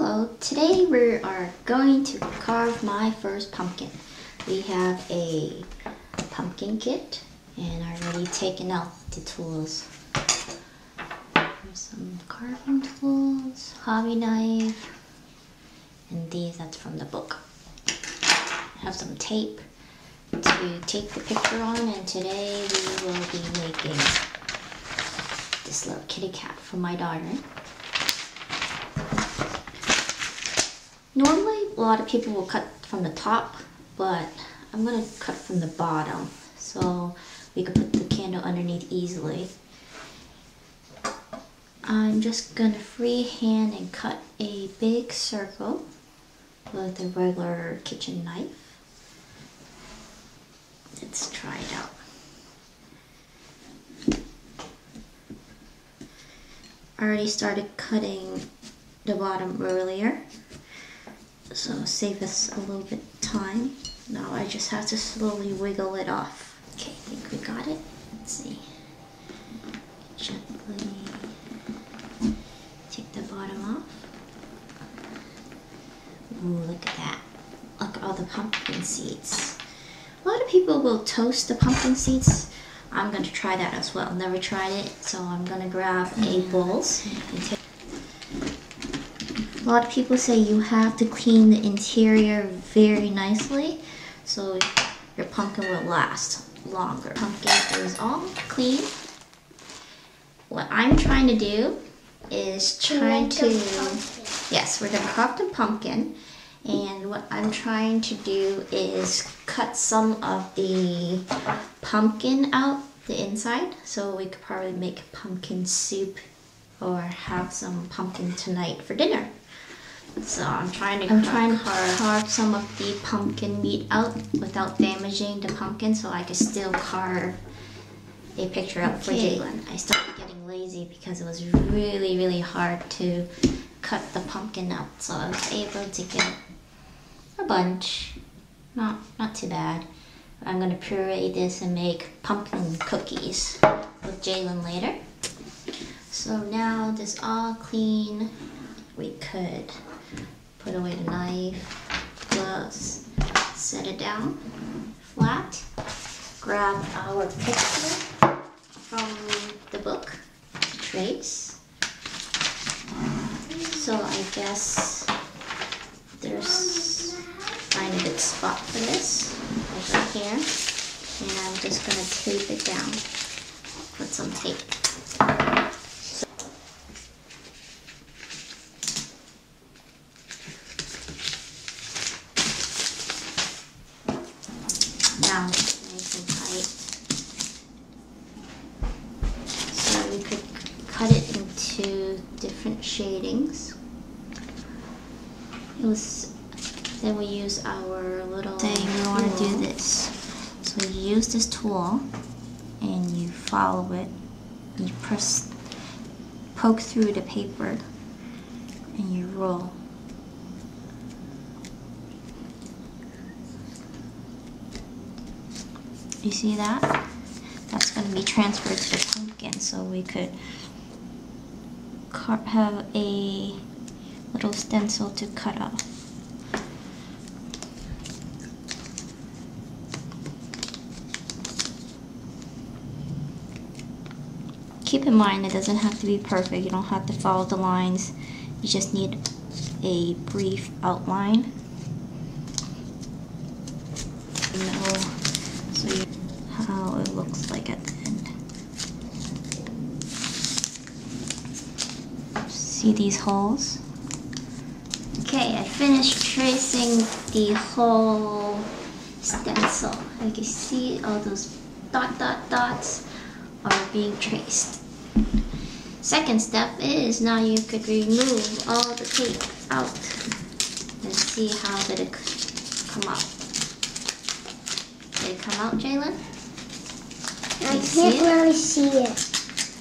Hello, today we are going to carve my first pumpkin. We have a pumpkin kit and I already taken out the tools. There's some carving tools, hobby knife, and that's from the book. I have some tape to take the picture on, and today we will be making this little kitty cat for my daughter. Normally, a lot of people will cut from the top, but I'm going to cut from the bottom so we can put the candle underneath easily. I'm just going to freehand and cut a big circle with a regular kitchen knife. Let's try it out. I already started cutting the bottom earlier, so save us a little bit of time. Now I just have to slowly wiggle it off. Okay, I think we got it. Let's see. Gently take the bottom off. Ooh, look at that. Look at all the pumpkin seeds. A lot of people will toast the pumpkin seeds. I'm going to try that as well. Never tried it, so I'm going to grab a bowl. A lot of people say you have to clean the interior very nicely so your pumpkin will last longer. Pumpkin is all clean. What I'm trying to do is yes, we're going to carve the pumpkin, and what I'm trying to do is cut some of the pumpkin out the inside so we could probably make pumpkin soup or have some pumpkin tonight for dinner. So I'm trying to carve some of the pumpkin meat out without damaging the pumpkin, so I could still carve a picture out for Jalen. I started getting lazy because it was really hard to cut the pumpkin out, so I was able to get a bunch. Not too bad. I'm gonna puree this and make pumpkin cookies with Jalen later. So now this all clean, we could put away the knife, gloves, set it down flat, grab our picture from the book, trace. So I guess there's find a good spot for this, like right here, and I'm just gonna tape it down with some tape. Now nice and tight, so we could cut it into different shadings. Then we use our little saying we want to do this. So you use this tool and you follow it. You poke through the paper and you roll. You see that? That's going to be transferred to the pumpkin, so we could have a little stencil to cut off. Keep in mind it doesn't have to be perfect. You don't have to follow the lines. You just need a brief outline. So how it looks like at the end. See these holes? Okay, I finished tracing the whole stencil. You can see all those dots are being traced. Second step is now you could remove all the tape out and see how did it come out. Did it come out, Jalen? I can't really see it.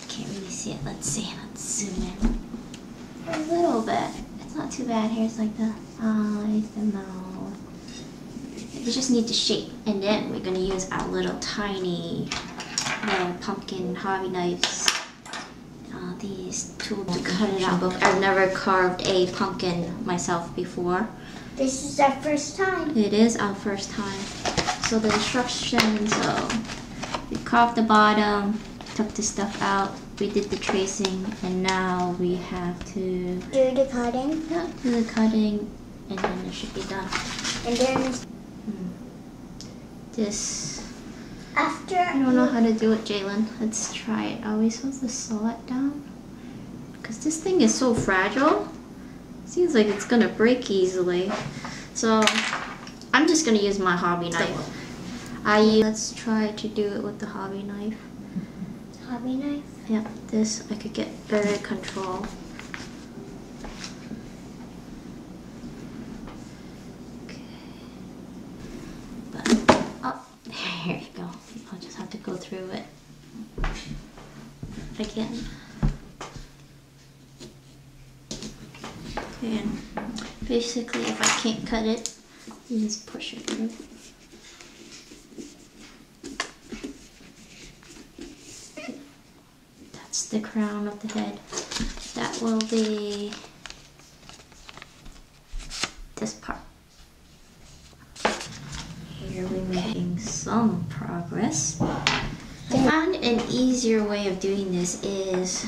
Can't really see it. Let's see. Let's zoom in a little bit. It's not too bad. Here's like the eyes, the mouth. We just need the shape, and then we're gonna use our little tiny pumpkin hobby knives. these tools to cut it out. I've never carved a pumpkin myself before. This is our first time. It is our first time. So the instructions, we carved the bottom, took the stuff out, we did the tracing, and now we have to do the cutting. Yeah, do the cutting, and then it should be done. And then this. After I don't know how to do it, Jalen. Let's try it. Are we supposed to saw it down? Because this thing is so fragile. Seems like it's gonna break easily. So I'm just gonna use my hobby knife. Let's try to do it with the hobby knife. Hobby knife? Yeah, this I could get better control. Okay. But, oh, there you go. I'll just have to go through it again. Okay, and basically if I can't cut it, you just push it through. That's the crown of the head. That will be this part. Here we're making some progress. I found an easier way of doing this is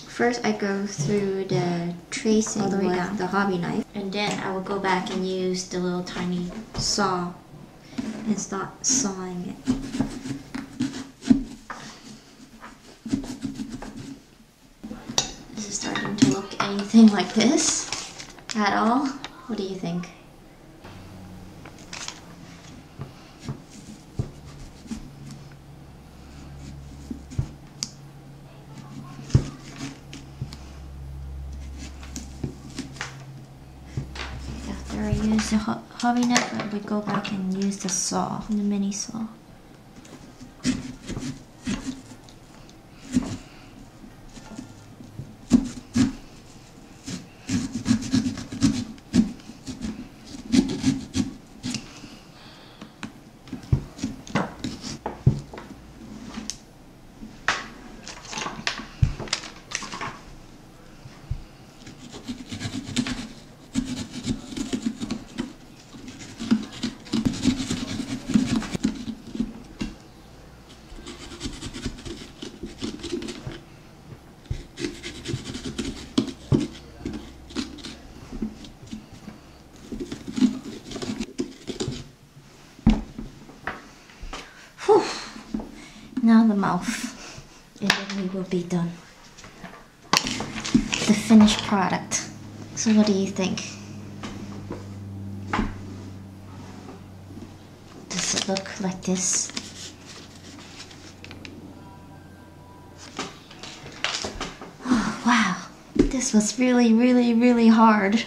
first I go through the tracing with the hobby knife, and then I will go back and use the little tiny saw and start sawing it. Is it starting to look anything like this at all? What do you think? After I use the hobby knife, I would go back and use the saw, the mini saw. Whew. Now the mouth, and then we will be done. The finished product. So what do you think? Does it look like this? Oh, wow, this was really, really, really hard.